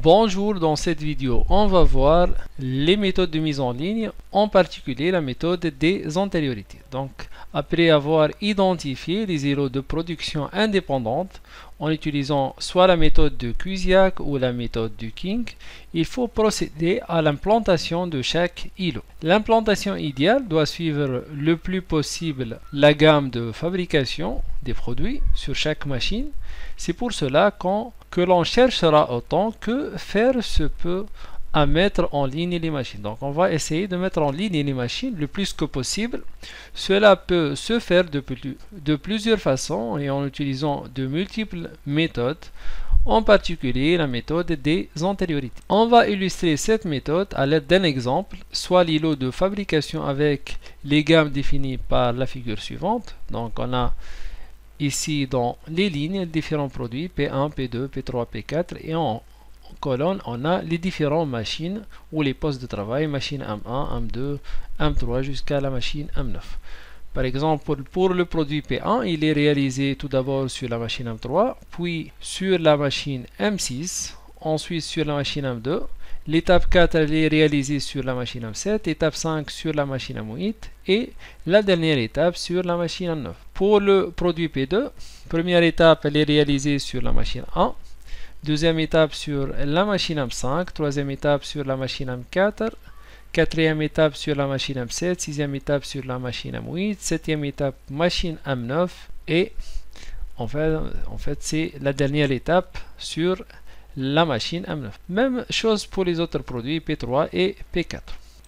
Bonjour, dans cette vidéo, on va voir les méthodes de mise en ligne, en particulier la méthode des antériorités. Donc, après avoir identifié les îlots de production indépendantes en utilisant soit la méthode de Kusiak ou la méthode du King, il faut procéder à l'implantation de chaque îlot. L'implantation idéale doit suivre le plus possible la gamme de fabrication des produits sur chaque machine. C'est pour cela que l'on cherchera autant que faire se peut à mettre en ligne les machines. Donc on va essayer de mettre en ligne les machines le plus que possible. Cela peut se faire de plusieurs façons et en utilisant de multiples méthodes, en particulier la méthode des antériorités. On va illustrer cette méthode à l'aide d'un exemple, soit l'îlot de fabrication avec les gammes définies par la figure suivante. Donc on a ici dans les lignes différents produits P1, P2, P3, P4 et en colonne on a les différentes machines ou les postes de travail, machine M1, M2, M3 jusqu'à la machine M9. Par exemple, pour le produit P1, il est réalisé tout d'abord sur la machine M3, puis sur la machine M6, ensuite sur la machine M2. L'étape 4 elle est réalisée sur la machine M7, étape 5 sur la machine M8 et la dernière étape sur la machine M9. Pour le produit P2, première étape elle est réalisée sur la machine 1, deuxième étape sur la machine M5, troisième étape sur la machine M4, quatrième étape sur la machine M7, sixième étape sur la machine M8, septième étape machine M9 et en fait c'est la dernière étape sur la machine M9. Même chose pour les autres produits P3 et P4.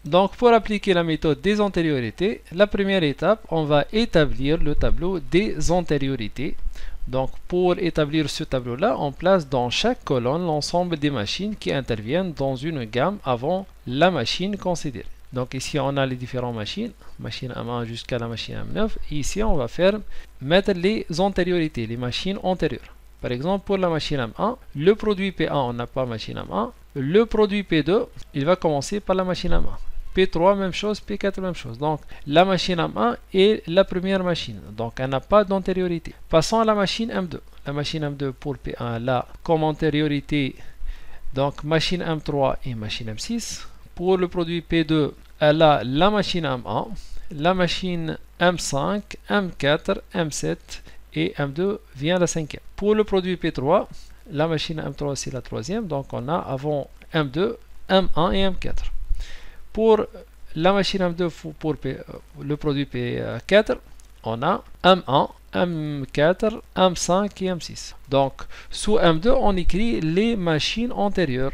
Donc pour appliquer la méthode des antériorités, la première étape, on va établir le tableau des antériorités. Donc pour établir ce tableau-là, on place dans chaque colonne l'ensemble des machines qui interviennent dans une gamme avant la machine considérée. Donc ici on a les différentes machines, machine M1 jusqu'à la machine M9. Et ici on va mettre les antériorités, les machines antérieures. Par exemple, pour la machine M1, le produit P1, on n'a pas machine M1. Le produit P2, il va commencer par la machine M1. P3, même chose. P4, même chose. Donc, la machine M1 est la première machine. Donc, elle n'a pas d'antériorité. Passons à la machine M2. La machine M2 pour P1, là, comme antériorité, donc machine M3 et machine M6. Pour le produit P2, elle a la machine M1, la machine M5, M4, M7 et M2 vient la cinquième. Pour le produit P3, la machine M3 c'est la troisième, donc on a avant M2, M1 et M4. Pour la machine M2 pour le produit P4, on a M1, M4, M5 et M6. Donc sous M2 on écrit les machines antérieures.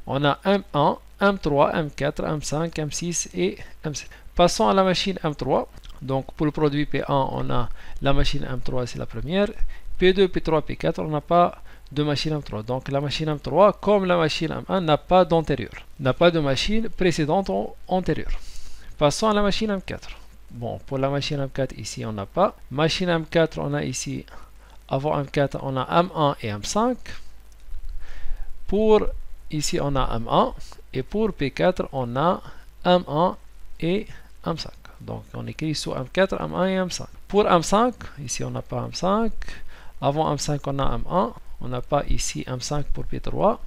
On a M1, M3, M4, M5, M6 et M7. Passons à la machine M3. Donc pour le produit P1, on a la machine M3, c'est la première. P2, P3, P4, on n'a pas de machine M3. Donc la machine M3, comme la machine M1, n'a pas d'antérieur. N'a pas de machine précédente antérieure. Passons à la machine M4. Bon, pour la machine M4, ici, on n'a pas. Machine M4, on a ici, avant M4, on a M1 et M5. Pour, ici, on a M1. Et pour P4, on a M1 et M5. Donc on écrit sous M4, M1 et M5. Pour M5, ici on n'a pas M5. Avant M5, on a M1. On n'a pas ici M5 pour P3.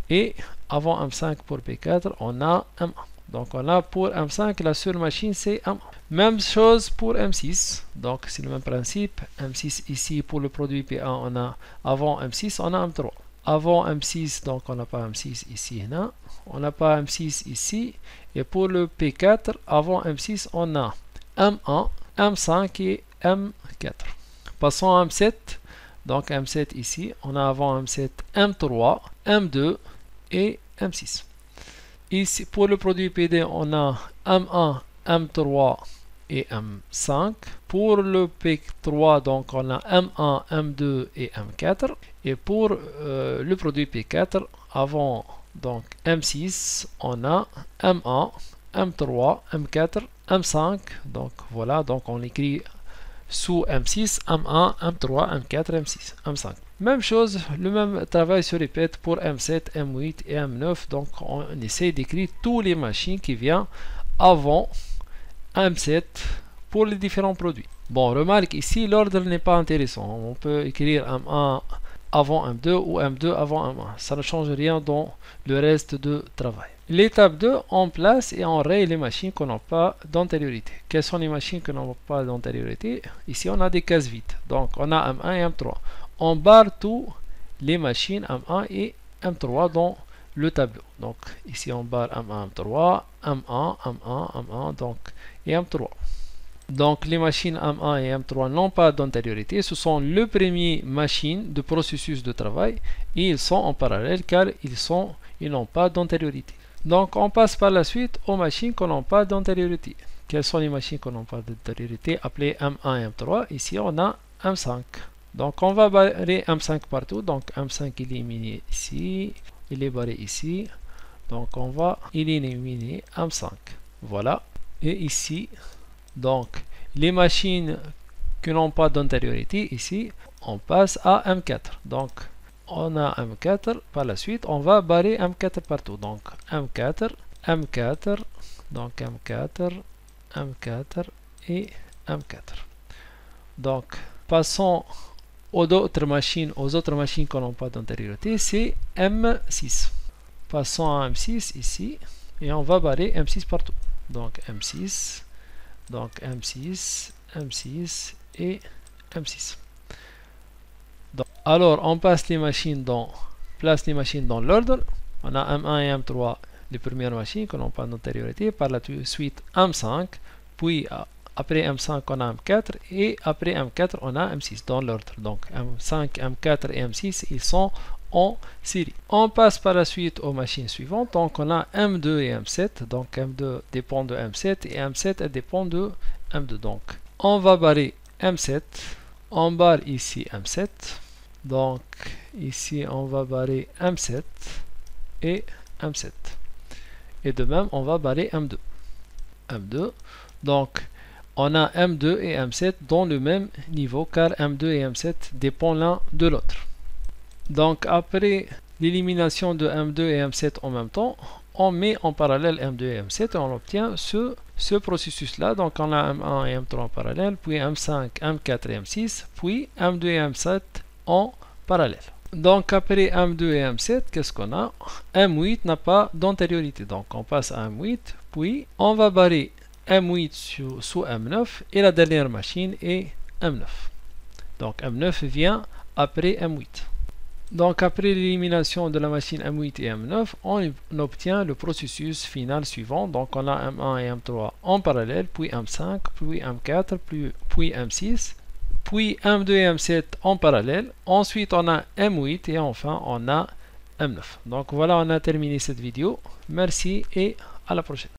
Et avant M5 pour P4, on a M1. Donc on a pour M5, la seule machine c'est M1. Même chose pour M6. Donc c'est le même principe. M6 ici pour le produit P1, on a avant M6, on a M3. Avant M6, donc on n'a pas M6 ici, non. On n'a pas M6 ici. Et pour le P4, avant M6, on a M1, M5 et M4. Passons à M7. Donc M7 ici, on a avant M7 M3, M2 et M6. Ici, pour le produit PD, on a M1, M3 et M5. Pour le P3, donc on a M1, M2 et M4. Et pour le produit P4, avant donc M6, on a M1, M3, M4, M5. Donc voilà, donc on écrit sous M6, M1, M3, M4, M6, M5. Même chose, le même travail se répète pour M7, M8 et M9. Donc on essaie d'écrire tous les machines qui viennent avant M7 pour les différents produits. Bon, remarque ici, l'ordre n'est pas intéressant. On peut écrire M1, avant M2 ou M2 avant M1. Ça ne change rien dans le reste de travail. L'étape 2, on place et on raye les machines qui n'ont pas d'antériorité. Quelles sont les machines qui n'ont pas d'antériorité? Ici, on a des cases vides. Donc, on a M1 et M3. On barre tous les machines M1 et M3 dans le tableau. Donc, ici, on barre M1, M3, M1, M1, M1, donc, et M3. Donc, les machines M1 et M3 n'ont pas d'antériorité. Ce sont les premières machines de processus de travail et ils sont en parallèle car ils n'ont pas d'antériorité. Donc, on passe par la suite aux machines qui n'ont pas d'antériorité. Quelles sont les machines qui n'ont pas d'antériorité appelées M1 et M3? Ici, on a M5. Donc, on va barrer M5 partout. Donc, M5 il est éliminé ici. Il est barré ici. Donc, on va éliminer M5. Voilà. Et ici, donc, les machines qui n'ont pas d'antériorité, ici, on passe à M4. Donc, on a M4. Par la suite, on va barrer M4 partout. Donc, M4, M4, donc M4, M4 et M4. Donc, passons aux autres machines qui n'ont pas d'antériorité, c'est M6. Passons à M6 ici et on va barrer M6 partout. Donc M6, donc M6, M6 et M6. Donc, alors on place les machines dans l'ordre. On a M1 et M3, les premières machines qui n'ont pas d'antériorité. Par la suite M5, puis après M5 on a M4 et après M4 on a M6 dans l'ordre. Donc M5, M4 et M6 ils sont en série. On passe par la suite aux machines suivantes. Donc on a M2 et M7. Donc M2 dépend de M7 et M7 dépend de M2. Donc on va barrer M7. On barre ici M7. Donc ici on va barrer M7 et M7. Et de même on va barrer M2. M2. Donc on a M2 et M7 dans le même niveau car M2 et M7 dépendent l'un de l'autre. Donc après l'élimination de M2 et M7 en même temps, on met en parallèle M2 et M7 et on obtient ce processus-là. Donc on a M1 et M3 en parallèle, puis M5, M4 et M6, puis M2 et M7 en parallèle. Donc après M2 et M7, qu'est-ce qu'on a? M8 n'a pas d'antériorité. Donc on passe à M8, puis on va barrer M8 sous M9 et la dernière machine est M9. Donc M9 vient après M8. Donc après l'élimination de la machine M8 et M9, on obtient le processus final suivant. Donc on a M1 et M3 en parallèle, puis M5, puis M4, puis M6, puis M2 et M7 en parallèle. Ensuite on a M8 et enfin on a M9. Donc voilà, on a terminé cette vidéo. Merci et à la prochaine.